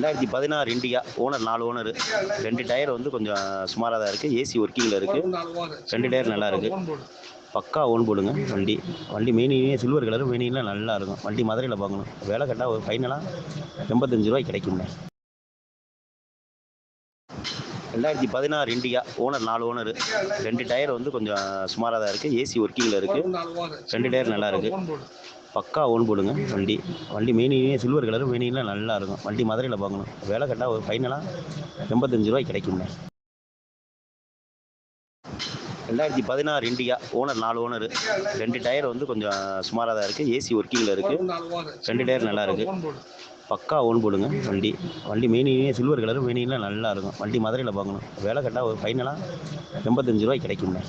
2016 Indica. Owner 4 owner. 2 tyre வந்து கொஞ்சம் சுமாரா தான் இருக்குது. ஏசி ஒர்க்கிங்கில் இருக்குது. 2 டயர் நல்லா இருக்குது. பக்கா ஓன் போடுங்க வண்டி. வண்டி மெயினியே சில்வர் கலரு, மெயினிலாம் நல்லா இருக்கும். வண்டி மதுரையில் பார்க்கணும். விலை கேட்டால் ஒரு ஃபைனலாக 85 ரூபாய்க்கு கிடைக்குங்க. 2016 இண்டிகா. Owner 4 owner. 2 டயர் வந்து கொஞ்சம் சுமாரா தான் இருக்குது. ஏசி ஒர்க்கிங்கில் இருக்குது. 2 டயர் நல்லா இருக்குது. பக்கா ஓன் போடுங்க வண்டி. வண்டி மெயினியே சில்வர் கலரு, மெயினிலாம் நல்லா இருக்கும். வண்டி மதுரையில் பார்க்கணும். விலை கேட்டால் ஒரு ஃபைனலாக 85 ரூபாய்க்கு கிடைக்குங்க. 2016 இண்டிகா. Owner 4 owner. 2 டயர் வந்து கொஞ்சம் சுமாரா தான் இருக்குது. ஏசி ஒர்க்கிங்கில் இருக்குது. 2 டயர் நல்லா இருக்குது. பக்கா ஓன் போடுங்க வண்டி. வண்டி மெயினியே சில்வர் கலரு, மெயினிலாம் நல்லா இருக்கும். வண்டி மதுரையில் பார்க்கணும். விலை கேட்டால் ஒரு ஃபைனலாக 85 ரூபாய்க்கு கிடைக்குங்க.